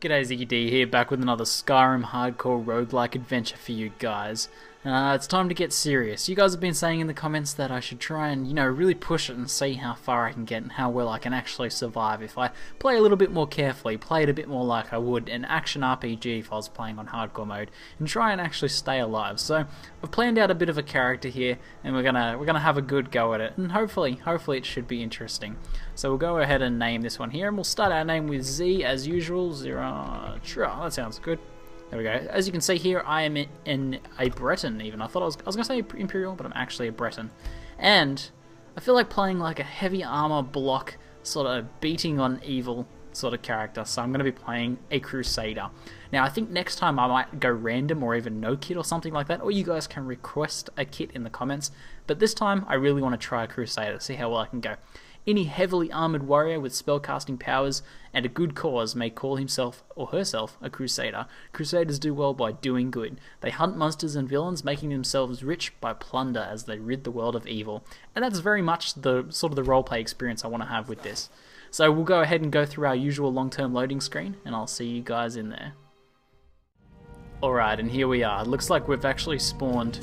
G'day, ZiggyD here, back with another Skyrim hardcore roguelike adventure for you guys. It's time to get serious. You guys have been saying in the comments that I should try and, really push it and see how far I can get and how well I can actually survive if I play a little bit more carefully, play it a bit more like I would an action RPG if I was playing on hardcore mode, and try and actually stay alive. So I've planned out a bit of a character here, and we're gonna have a good go at it, and hopefully it should be interesting. So we'll go ahead and name this one here, and we'll start our name with Z as usual. Sure, that sounds good. There we go. As you can see here, I am in a Breton even. I thought I was going to say Imperial, but I'm actually a Breton. And I feel like playing like a heavy armor block, sort of beating on evil sort of character. So I'm going to be playing a Crusader. Now I think next time I might go random or even no kit or something like that, or you guys can request a kit in the comments. But this time I really want to try a Crusader, see how well I can go. Any heavily armoured warrior with spellcasting powers and a good cause may call himself or herself a Crusader. Crusaders do well by doing good. They hunt monsters and villains, making themselves rich by plunder as they rid the world of evil. And that's very much the sort of the roleplay experience I want to have with this. So we'll go ahead and go through our usual long-term loading screen, and I'll see you guys in there. Alright, and here we are. It looks like we've actually spawned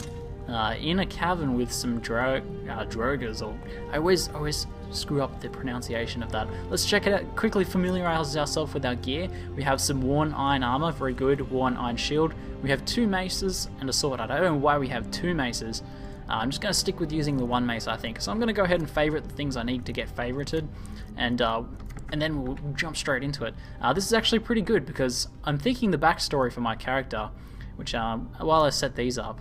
in a cavern with some drogers, or I always screw up the pronunciation of that. Let's check it out, quickly familiarise ourselves with our gear. We have some worn iron armour, very good, worn iron shield. We have 2 maces and a sword. I don't know why we have 2 maces. I'm just going to stick with using the 1 mace, I think. So I'm going to go ahead and favourite the things I need to get favorited, and then we'll jump straight into it. This is actually pretty good because I'm thinking the backstory for my character, which while I set these up,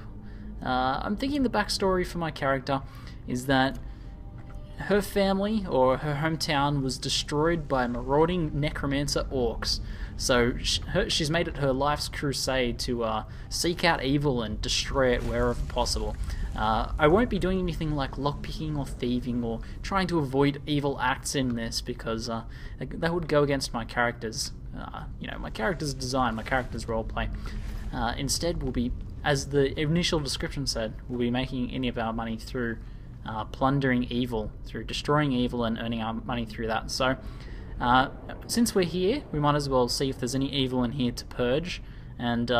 I'm thinking the backstory for my character is that her family or her hometown was destroyed by marauding necromancer orcs. So she's made it her life's crusade to seek out evil and destroy it wherever possible. I won't be doing anything like lockpicking or thieving or trying to avoid evil acts in this because that would go against my character's, my character's design, my character's roleplay. Instead, we'll be, as the initial description said, we'll be making any of our money through plundering evil, through destroying evil and earning our money through that. So since we're here, we might as well see if there's any evil in here to purge, and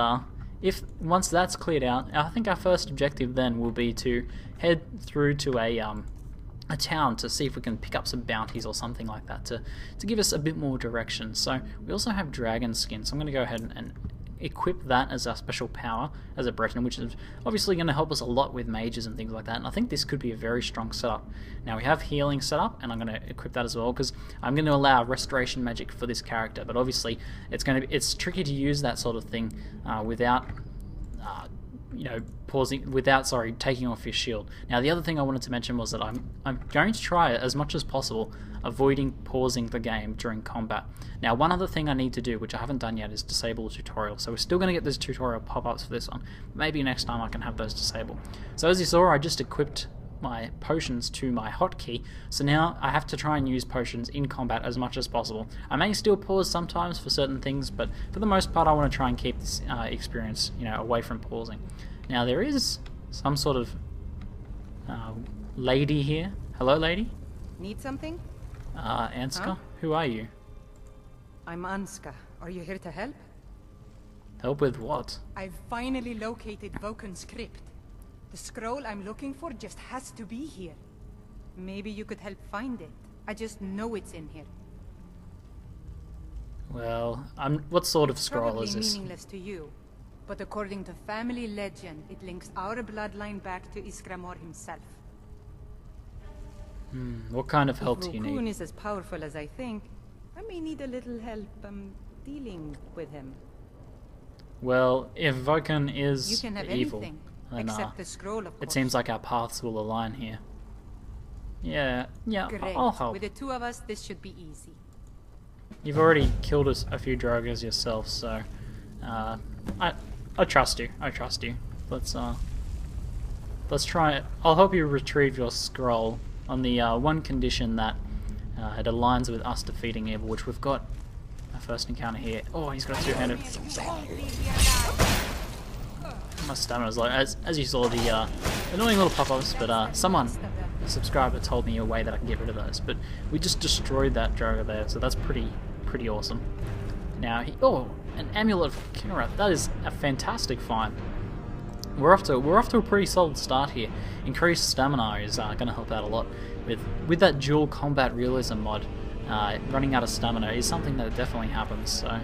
if once that's cleared out, I think our first objective then will be to head through to a town to see if we can pick up some bounties or something like that to give us a bit more direction. So we also have dragon skin, so I'm going to go ahead and equip that as our special power as a Breton, which is obviously going to help us a lot with mages and things like that, and I think this could be a very strong setup. Now we have healing set up, and I'm going to equip that as well because I'm going to allow restoration magic for this character, but obviously it's tricky to use that sort of thing without taking off your shield. Now the other thing I wanted to mention was that I'm going to try as much as possible avoiding pausing the game during combat. Now one other thing I need to do, which I haven't done yet, is disable the tutorial. So we're still going to get those tutorial pop-ups for this one. Maybe next time I can have those disabled. So as you saw, I just equipped my potions to my hotkey, so now I have to try and use potions in combat as much as possible. I may still pause sometimes for certain things, but for the most part I want to try and keep this experience away from pausing. Now there is some sort of lady here. Hello, lady? Need something? Anska? Huh? Who are you? I'm Anska. Are you here to help? Help with what? I've finally located Voken's crypt. The scroll I'm looking for just has to be here. Maybe you could help find it. I just know it's in here. Well, what sort of scroll is this? Probably meaningless to you, but according to family legend, it links our bloodline back to Iskramor himself. What kind of help do you If Vokun need? is as powerful as I think, I may need a little help dealing with him. Well, if Voken You is can have evil, anything, then except the scroll, of course. it seems like our paths will align here. Yeah, Great. I'll help. With the 2 of us, this should be easy. You've already killed a few drogers yourself, so I trust you. I trust you. Let's try it. I'll help you retrieve your scroll on the one condition that it aligns with us defeating evil, which we've got our first encounter here. Oh, he's got a 2-handed. My stamina's low. As you saw, the annoying little pop-ups, but someone, a subscriber, told me a way that I can get rid of those. But we just destroyed that droga there, so that's pretty awesome. Now, oh, an amulet of Kinnereth. That is a fantastic find. We're off to a pretty solid start here. Increased stamina is going to help out a lot with that dual combat realism mod. Running out of stamina is something that definitely happens. So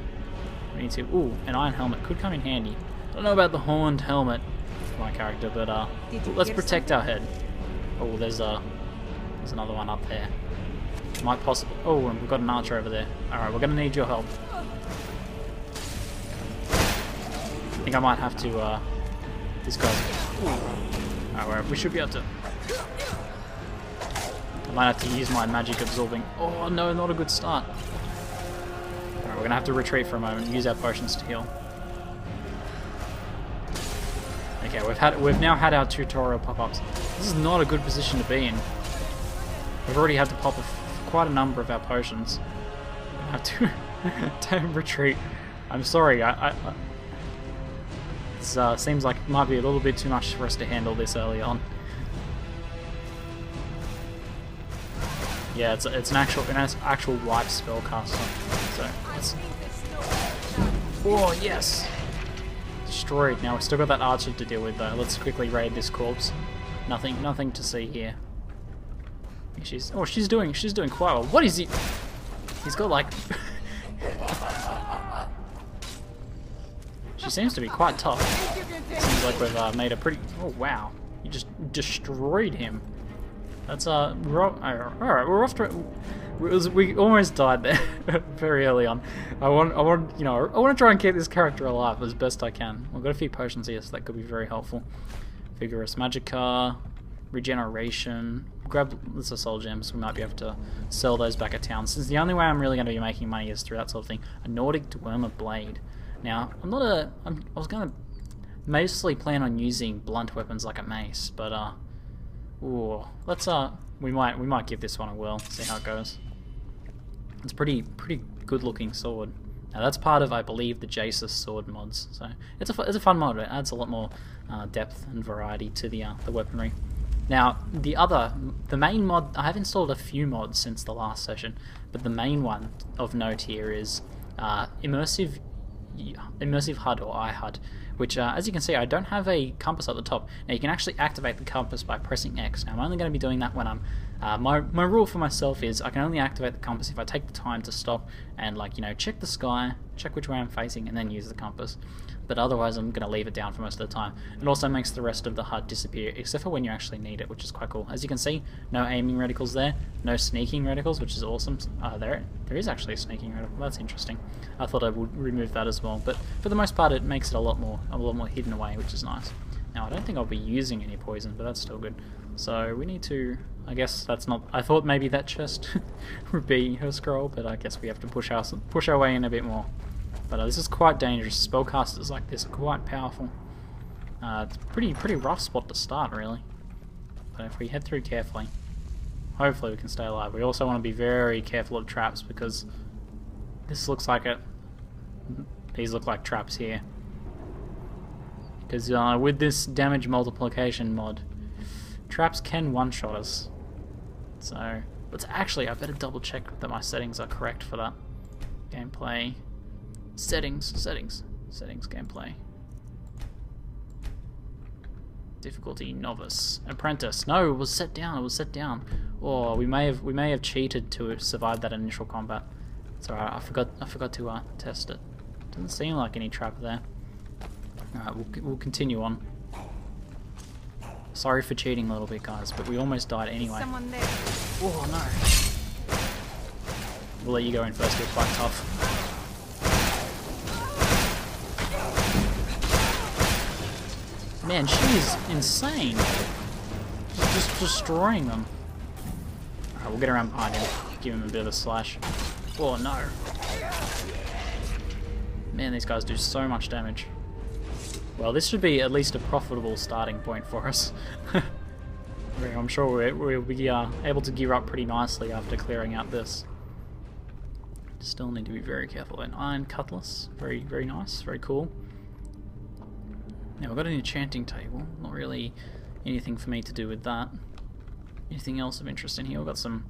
we need to. Ooh, an iron helmet could come in handy. Don't know about the horned helmet for my character, but let's protect our head. Oh, there's another one up there. Might possibly. Oh, and we've got an archer over there. All right, we're going to need your help. I think I might have to. This guy's. Alright, we should be able to. I might have to use my magic absorbing. Oh no, not a good start. Alright, we're gonna have to retreat for a moment and use our potions to heal. Okay, we've now had our tutorial pop-ups. This is not a good position to be in. We've already had to pop quite a number of our potions. I have to retreat. I'm sorry. It seems like it might be a little bit too much for us to handle this early on. Yeah, it's an actual wipe spellcaster. So it's. Oh yes, destroyed. Now we've still got that archer to deal with though. Let's quickly raid this corpse. Nothing to see here. She's doing quite well. What is he? He's got like. She seems to be quite tough. Seems like we've made a pretty. Oh wow! You just destroyed him. That's all right. We're off to. We almost died there very early on. I want to try and keep this character alive as best I can. We've got a few potions here, so that could be very helpful. Vigorous Magicka, regeneration. Grab lots of soul gems. We might be able to sell those back at town. Since the only way I'm really going to be making money is through that sort of thing. A Nordic Dwemer blade. Now, I was going to mostly plan on using blunt weapons like a mace, but ooh, let's we might give this one a whirl, see how it goes. It's pretty good looking sword. Now that's part of, I believe, the Jace's sword mods, so it's a fun mod. It adds a lot more depth and variety to the weaponry. Now the main mod, I have installed a few mods since the last session, but the main one of note here is immersive HUD or iHUD, which as you can see I don't have a compass at the top. Now you can actually activate the compass by pressing X. Now I'm only going to be doing that when I'm my rule for myself is I can only activate the compass if I take the time to stop and check the sky, check which way I'm facing, and then use the compass. But otherwise I'm going to leave it down for most of the time. It also makes the rest of the HUD disappear, except for when you actually need it, which is quite cool. As you can see, no aiming reticles there, no sneaking reticles, which is awesome. There is actually a sneaking reticle. That's interesting. I thought I would remove that as well, but for the most part it makes it a lot more hidden away, which is nice. Now I don't think I'll be using any poison, but that's still good. So we need to, I guess that's not, I thought maybe that chest would be her scroll, but I guess we have to push our way in a bit more. But this is quite dangerous. Spellcasters like this are quite powerful. It's a pretty rough spot to start, really. But if we head through carefully, hopefully we can stay alive. We also want to be very careful of traps, because this looks like it. These look like traps here. Because with this damage multiplication mod, traps can one-shot us. So, let's actually, I better double check that my settings are correct for that. Gameplay. Settings, gameplay. Difficulty, novice. Apprentice. No, it was set down. Oh, we may have cheated to survive that initial combat. It's alright, I forgot to test it. Doesn't seem like any trap there. Alright, we'll continue on. Sorry for cheating a little bit, guys, but we almost died anyway. Someone there. Oh no. We'll let you go in first, you're quite tough. Man, she's insane. She's just destroying them. Alright, we'll get around behind him. Give him a bit of a slash. Oh no. Man, these guys do so much damage. Well, this should be at least a profitable starting point for us. I'm sure we'll be able to gear up pretty nicely after clearing out this. Still need to be very careful. An iron cutlass. Very, very nice. Very cool. Now we've got an enchanting table, not really anything for me to do with that. Anything else of interest in here? We've got some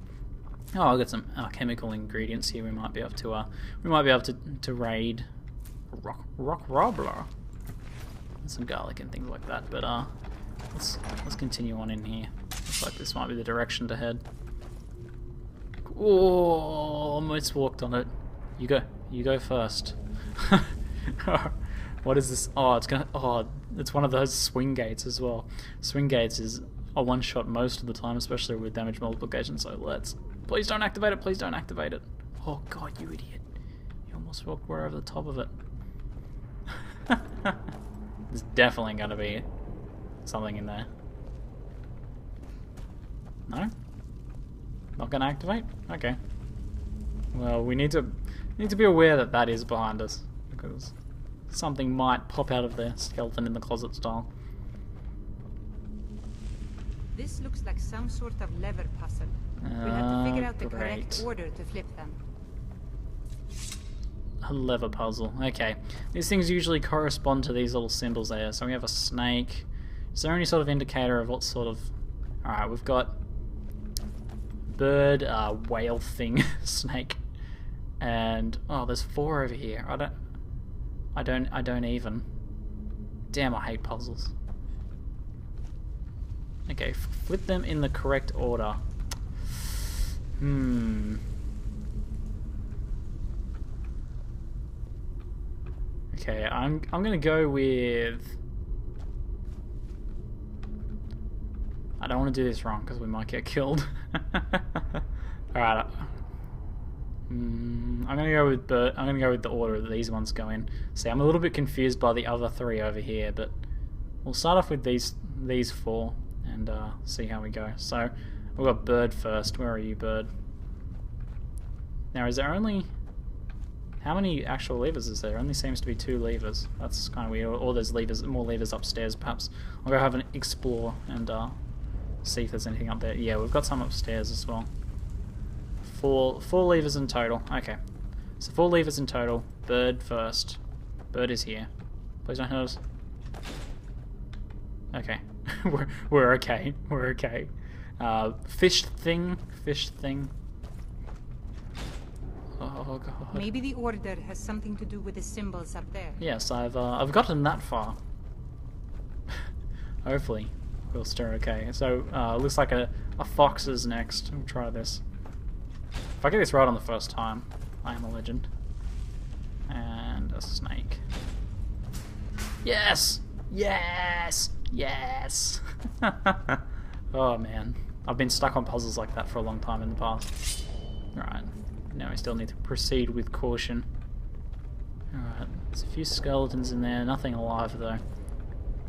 Oh, I'll get some chemical ingredients here. We might be able to raid rock robbler. And some garlic and things like that. But let's continue on in here. Looks like this might be the direction to head. Oh, almost walked on it. You go first. What is this? Oh, it's one of those swing gates as well. Swing gates is a one shot most of the time, especially with damage multiplication. So please don't activate it. Please don't activate it. Oh god, you idiot! You almost walked right over the top of it. There's definitely gonna be something in there. No? Not gonna activate? Okay. Well, we need to be aware that that is behind us, because something might pop out of there, skeleton in the closet style. This looks like some sort of lever puzzle. We'll have to figure out the correct Great. order to flip them. A lever puzzle. Okay. These things usually correspond to these little symbols there. So we have a snake. Is there any sort of indicator of what sort of... Alright, we've got bird, whale thing, snake, and oh, there's 4 over here. I don't even. Damn, I hate puzzles. Okay, flip them in the correct order. Okay, I'm gonna go with... I don't want to do this wrong because we might get killed. Alright. I'm gonna go with the order that these ones go in. See, I'm a little bit confused by the other 3 over here, but we'll start off with these 4 and see how we go. So we've got bird first. Where are you, bird? Now, is there only... How many actual levers is there? Only seems to be 2 levers. That's kind of weird. Or there's more levers upstairs, perhaps. I'll go have an explore and see if there's anything up there. Yeah, we've got some upstairs as well. 4 levers in total. Okay. So 4 levers in total. Bird first. Bird is here. Please don't hurt us. Okay. we're okay. We're okay. Fish thing. Oh god. Maybe the order has something to do with the symbols up there. Yes, I've gotten that far. Hopefully we'll still okay. So looks like a fox is next. We'll try this. If I get this right on the first time, I am a legend. And a snake. Yes! Yes! Yes! Oh man. I've been stuck on puzzles like that for a long time in the past. Alright. Now we still need to proceed with caution. Alright. There's a few skeletons in there. Nothing alive though.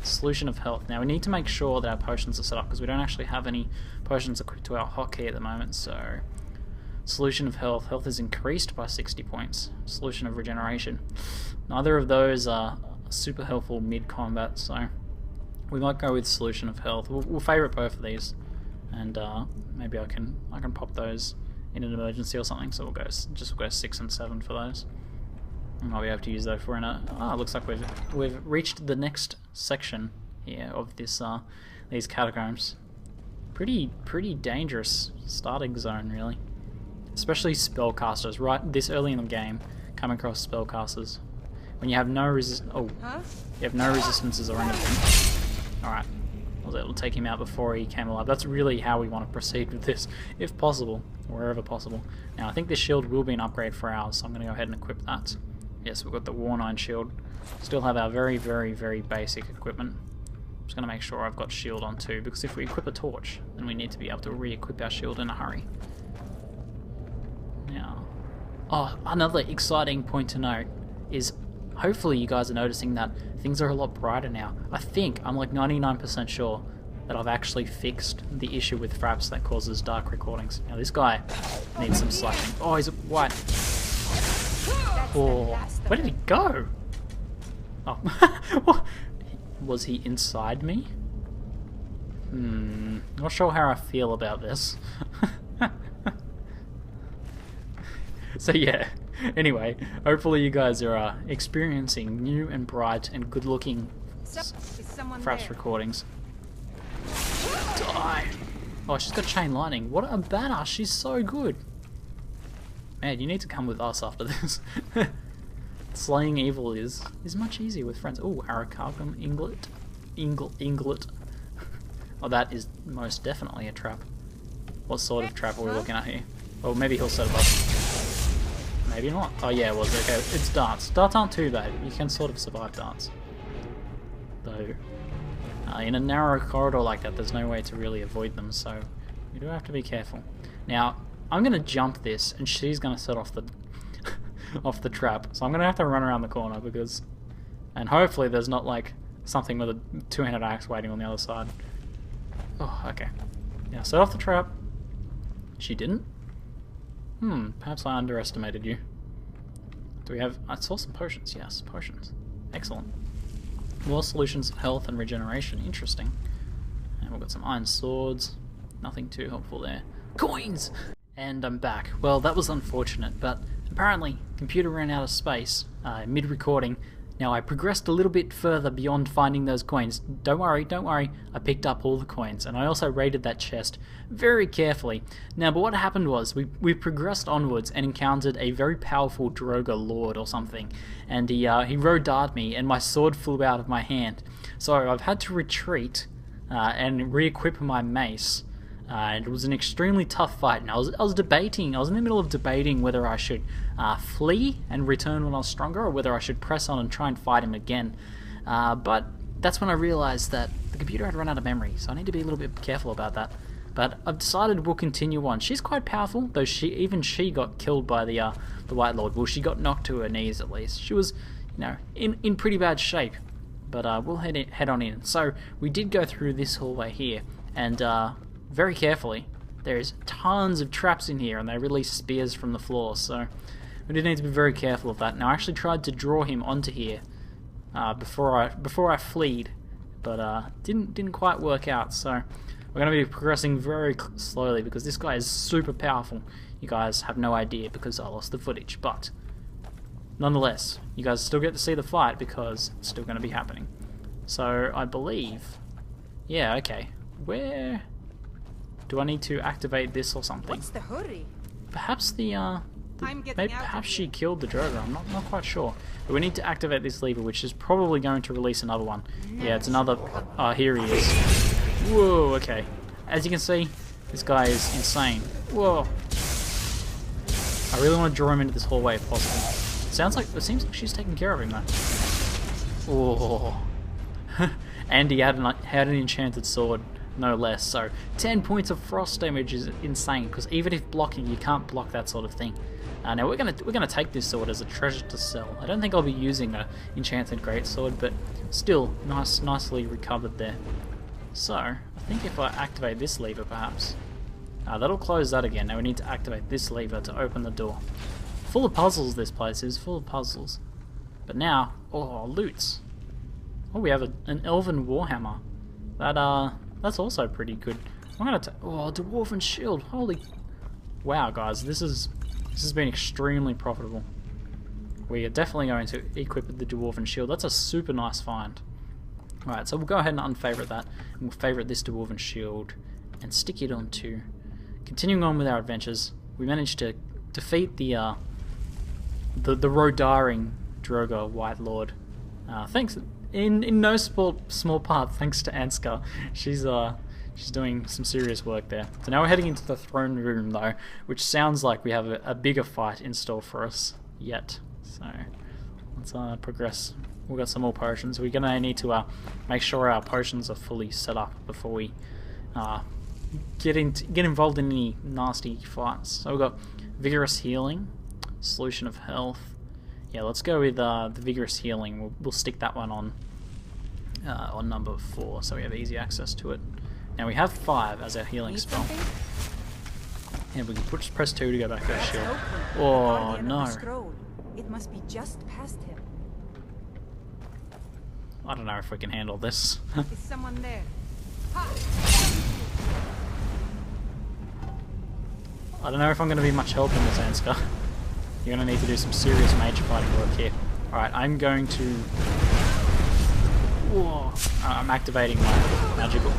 Solution of health. Now we need to make sure that our potions are set up because we don't actually have any potions equipped to our hotkey at the moment, so... Solution of health. Health is increased by 60 points. Solution of regeneration. Neither of those are super helpful mid-combat, so we might go with solution of health. We'll favourite both of these, and maybe I can pop those in an emergency or something. So we'll go 6 and 7 for those. And I'll be able to use those for in a. Ah, it looks like we've reached the next section here of this these catacombs. Pretty dangerous starting zone, really. Especially spellcasters, right this early in the game, come across spellcasters. When you have no you have no resistances or anything. Alright, I was able to take him out before he came alive. That's really how we want to proceed with this, if possible, wherever possible. Now I think this shield will be an upgrade for ours, so I'm going to go ahead and equip that. Yes, we've got the War9 shield. Still have our very basic equipment. I'm just going to make sure I've got shield on too, because if we equip a torch, then we need to be able to re-equip our shield in a hurry. Now, another exciting point to note is hopefully you guys are noticing that things are a lot brighter now. I'm like 99% sure that I've actually fixed the issue with fraps that causes dark recordings. Now this guy needs some slashing. Oh, he's white. Oh, where did he go? Oh, was he inside me? Not sure how I feel about this. So yeah, anyway, hopefully you guys are experiencing new and bright and good looking fraps recordings. Die! Oh, she's got chain lightning. What a badass, she's so good. Man, you need to come with us after this. Slaying evil is much easier with friends. Oh, Arakargum Inglet. Inglet. Oh, that is most definitely a trap. What sort of trap are we looking at here? Oh, maybe he'll set it up. Maybe not. Oh yeah, well, okay. It's darts. Darts aren't too bad. You can sort of survive darts. Though, in a narrow corridor like that, there's no way to really avoid them, so you do have to be careful. Now, I'm going to jump this, and she's going to set off the off the trap. So I'm going to have to run around the corner because... And hopefully there's not, like, something with a two-handed axe waiting on the other side. Oh, okay. Now, set off the trap. She didn't? Perhaps I underestimated you. Do we have... I saw some potions. Yes, potions. Excellent. More solutions of health and regeneration. Interesting. And we've got some iron swords. Nothing too helpful there. Coins! And I'm back. Well, that was unfortunate, but apparently computer ran out of space mid-recording. Now I progressed a little bit further beyond finding those coins. Don't worry, I picked up all the coins, and I also raided that chest very carefully. Now, but what happened was, we progressed onwards and encountered a very powerful Droga lord or something, and he rodarred me, and my sword flew out of my hand. So I've had to retreat and re-equip my mace. And it was an extremely tough fight, and I was in the middle of debating whether I should flee and return when I was stronger, or whether I should press on and try and fight him again. But that's when I realised that the computer had run out of memory, so I need to be a little bit careful about that. But I've decided we'll continue on. She's quite powerful, though even she got killed by the White Lord. Well, she got knocked to her knees at least. She was, you know, in pretty bad shape. But we'll head on in. So we did go through this hallway here, and very carefully, there's tons of traps in here, and they release spears from the floor, so we do need to be very careful of that. Now, I actually tried to draw him onto here before I fleed, but didn't quite work out. So we're going to be progressing very slowly because this guy is super powerful. You guys have no idea because I lost the footage, but nonetheless, you guys still get to see the fight because it's still going to be happening. So I believe, yeah, okay, where? Do I need to activate this or something? What's the hurry? Perhaps perhaps she killed the Droga. I'm not quite sure. But we need to activate this lever, which is probably going to release another one. Yeah, it's another. Here he is. Whoa. Okay. As you can see, this guy is insane. Whoa. I really want to draw him into this hallway if possible. It seems like she's taking care of him though. Oh. And he had an enchanted sword. No less, so 10 points of frost damage is insane, because even if blocking, you can't block that sort of thing. Now we're gonna take this sword as a treasure to sell. I don't think I'll be using a enchanted greatsword, but still nicely recovered there. So I think if I activate this lever, perhaps that'll close that again. Now we need to activate this lever to open the door. Full of puzzles, this place is full of puzzles. But now, loots. Oh, we have an elven warhammer. That's also pretty good. I'm gonna dwarven shield. Holy, wow, guys, this has been extremely profitable. We are definitely going to equip the dwarven shield. That's a super nice find. All right, so we'll go ahead and unfavorite that, and we'll favorite this dwarven shield and stick it onto. Continuing on with our adventures, we managed to defeat the rodaring Droga White Lord. Thanks. In no small part, thanks to Anska. She's doing some serious work there. So now we're heading into the throne room, though, which sounds like we have a bigger fight in store for us yet. So let's progress. We've got some more potions. We're gonna need to make sure our potions are fully set up before we get involved in any nasty fights. So we've got vigorous healing, solution of health. Yeah, let's go with the vigorous healing. We'll stick that one on number 4, so we have easy access to it. Now we have 5 as our healing spell. And we can press 2 to go back to our shield. Oh no! It must be just past him. I don't know if we can handle this. Is someone there? I don't know if I'm going to be much help in this, Anska. You're going to need to do some serious mage fighting work here. Alright, I'm going to... Whoa. I'm activating my magical...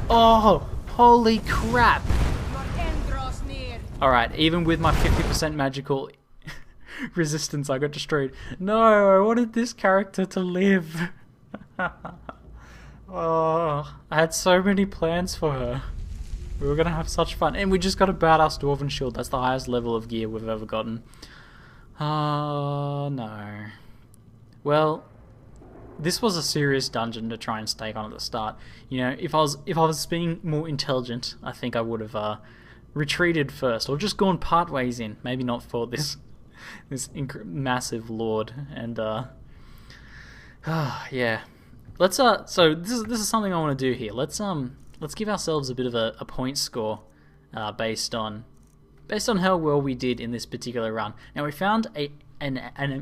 Oh! Holy crap! Your end draws near. Alright, even with my 50% magical resistance, I got destroyed. No, I wanted this character to live. Oh, I had so many plans for her. We were gonna have such fun. And we just got a badass Dwarven shield. That's the highest level of gear we've ever gotten. Oh, no. Well, this was a serious dungeon to try and stake on at the start. You know, if I was being more intelligent, I think I would have retreated first, or just gone part ways in. Maybe not for this massive lord. And yeah, let's so this is something I want to do here. Let's give ourselves a bit of a point score based on how well we did in this particular run. Now we found an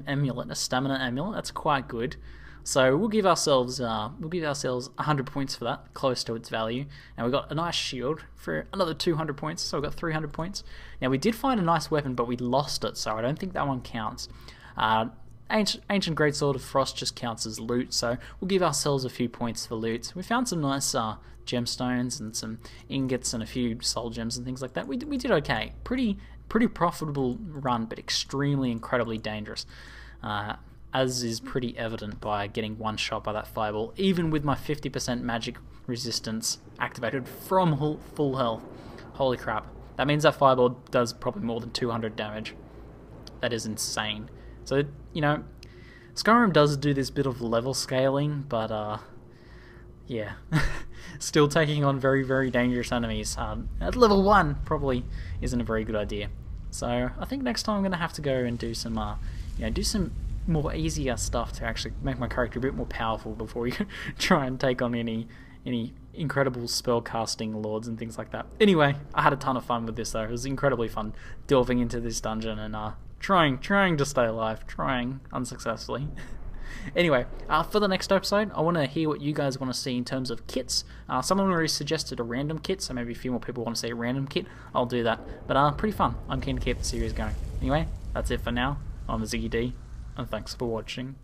amulet, a stamina amulet. That's quite good. So we'll give ourselves 100 points for that, close to its value. And we got a nice shield for another 200 points, so we got 300 points. Now we did find a nice weapon, but we lost it, so I don't think that one counts. Ancient Greatsword of Frost just counts as loot, so we'll give ourselves a few points for loot. We found some nice gemstones and some ingots and a few soul gems and things like that. We did okay. Pretty profitable run, but extremely incredibly dangerous. As is pretty evident by getting one shot by that fireball, even with my 50% magic resistance activated from full health. Holy crap. That means that fireball does probably more than 200 damage. That is insane. So, you know, Skyrim does do this bit of level scaling, but, yeah. Still taking on very, very dangerous enemies. At level 1 probably isn't a very good idea. So, I think next time I'm going to have to go and do some, do some more easier stuff to actually make my character a bit more powerful before you try and take on any incredible spell casting lords and things like that. Anyway, I had a ton of fun with this though. It was incredibly fun delving into this dungeon and trying to stay alive, trying unsuccessfully. Anyway, for the next episode, I want to hear what you guys want to see in terms of kits. Someone already suggested a random kit, so maybe a few more people want to see a random kit. I'll do that. But pretty fun. I'm keen to keep the series going. Anyway, that's it for now. I'm ZiggyD. And thanks for watching.